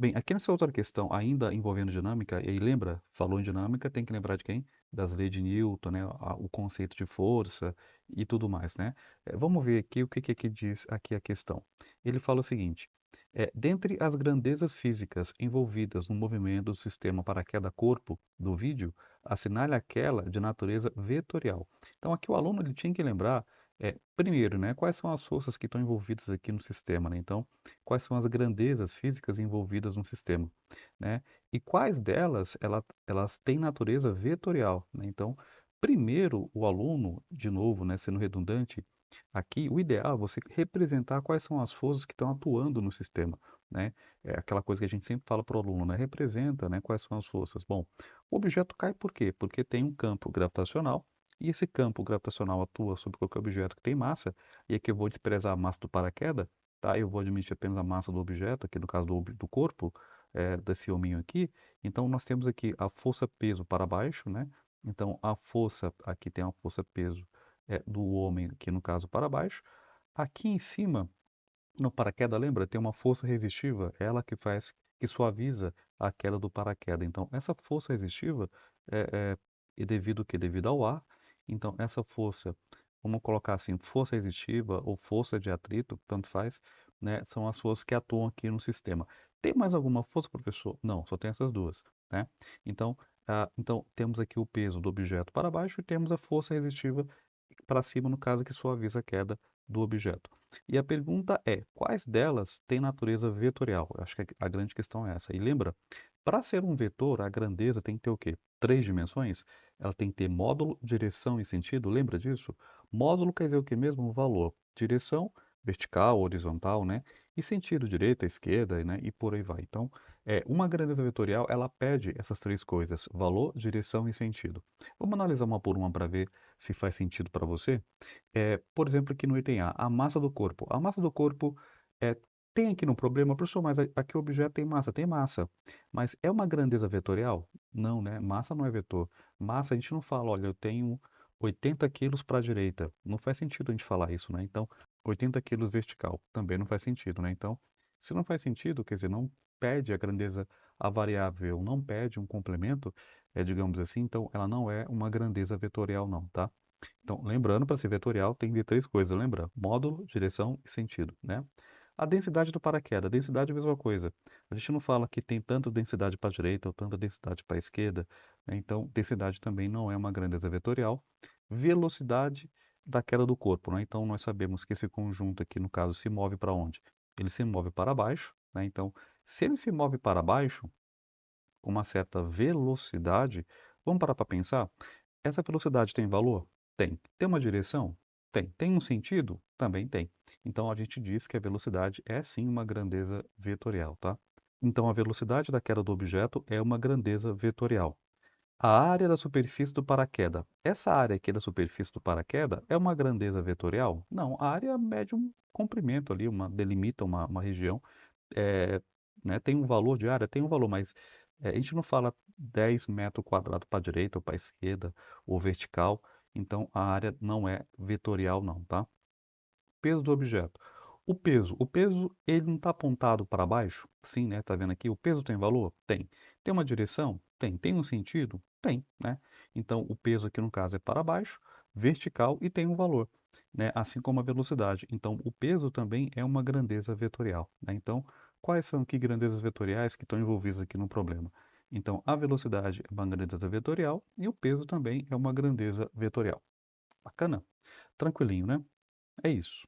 Bem, aqui nessa outra questão, ainda envolvendo dinâmica, e aí lembra, falou em dinâmica, tem que lembrar de quem? Das leis de Newton, né? O conceito de força e tudo mais, né? Vamos ver aqui o que que aqui diz aqui a questão. Ele fala o seguinte: dentre as grandezas físicas envolvidas no movimento do sistema paraquedas-corpo do vídeo, assinale aquela de natureza vetorial. Então aqui o aluno ele tinha que lembrar, primeiro, né? Quais são as forças que estão envolvidas aqui no sistema, né? Então quais são as grandezas físicas envolvidas no sistema, né? E quais delas elas têm natureza vetorial, né? Então, primeiro o aluno, de novo, né, sendo redundante, aqui o ideal é você representar quais são as forças que estão atuando no sistema, né? É aquela coisa que a gente sempre fala para o aluno, né? Representa, né, quais são as forças. Bom, o objeto cai por quê? Porque tem um campo gravitacional e esse campo gravitacional atua sobre qualquer objeto que tem massa, e aqui eu vou desprezar a massa do paraquedas, tá? Eu vou admitir apenas a massa do objeto, aqui no caso do corpo, desse hominho aqui. Então, nós temos aqui a força-peso para baixo, né? Então, a força, aqui tem a força-peso do homem, aqui no caso para baixo. Aqui em cima, no paraquedas, lembra? Tem uma força resistiva, ela que faz, que suaviza a queda do paraquedas. Então, essa força resistiva é devido ao quê? Devido ao ar. Então, essa força, vamos colocar assim, força resistiva ou força de atrito, tanto faz, né? São as forças que atuam aqui no sistema. Tem mais alguma força, professor? Não, só tem essas duas, né? Então, então temos aqui o peso do objeto para baixo e temos a força resistiva para cima, no caso que suaviza a queda do objeto. E a pergunta é, quais delas têm natureza vetorial? Eu acho que a grande questão é essa. E lembra, para ser um vetor, a grandeza tem que ter o quê? Três dimensões? Ela tem que ter módulo, direção e sentido. Lembra disso? Módulo quer dizer o que mesmo? O valor. Direção, vertical, horizontal, né? E sentido, direita, esquerda, né? E por aí vai. Então, uma grandeza vetorial, ela pede essas três coisas: valor, direção e sentido. Vamos analisar uma por uma para ver se faz sentido para você. Por exemplo, aqui no item A massa do corpo. A massa do corpo é, tem aqui no problema, professor, mas aqui o objeto tem massa. Tem massa. Mas é uma grandeza vetorial? Não, né? Massa não é vetor. Massa a gente não fala, olha, eu tenho 80 quilos para a direita. Não faz sentido a gente falar isso, né? Então, 80 quilos vertical também não faz sentido, né? Então, se não faz sentido, quer dizer, não pede a grandeza, a variável não pede um complemento, digamos assim, então ela não é uma grandeza vetorial não, tá? Então, lembrando, para ser vetorial tem que ter três coisas, lembra? Módulo, direção e sentido, né? A densidade do paraquedas, a densidade é a mesma coisa. A gente não fala que tem tanta densidade para a direita ou tanta densidade para a esquerda, né? Então, densidade também não é uma grandeza vetorial. Velocidade da queda do corpo, né? Então, nós sabemos que esse conjunto aqui, no caso, se move para onde? Ele se move para baixo, né? Então, se ele se move para baixo, com uma certa velocidade, vamos parar para pensar? Essa velocidade tem valor? Tem. Tem uma direção? Tem. Tem um sentido? Também tem. Então a gente diz que a velocidade é sim uma grandeza vetorial, tá? Então a velocidade da queda do objeto é uma grandeza vetorial. A área da superfície do paraquedas. Essa área aqui da superfície do paraquedas é uma grandeza vetorial? Não, a área mede um comprimento ali, delimita uma região, é, né, tem um valor de área, tem um valor, mas a gente não fala 10 metros quadrados para a direita ou para a esquerda ou vertical, então a área não é vetorial não, tá? Peso do objeto. O peso ele não está apontado para baixo? Sim, né? Tá vendo aqui? O peso tem valor? Tem. Tem uma direção? Tem. Tem um sentido? Tem, né? Então o peso aqui no caso é para baixo, vertical e tem um valor, né? Assim como a velocidade. Então o peso também é uma grandeza vetorial, né? Então quais são que grandezas vetoriais que estão envolvidas aqui no problema? Então a velocidade é uma grandeza vetorial e o peso também é uma grandeza vetorial. Bacana? Tranquilinho, né? É isso.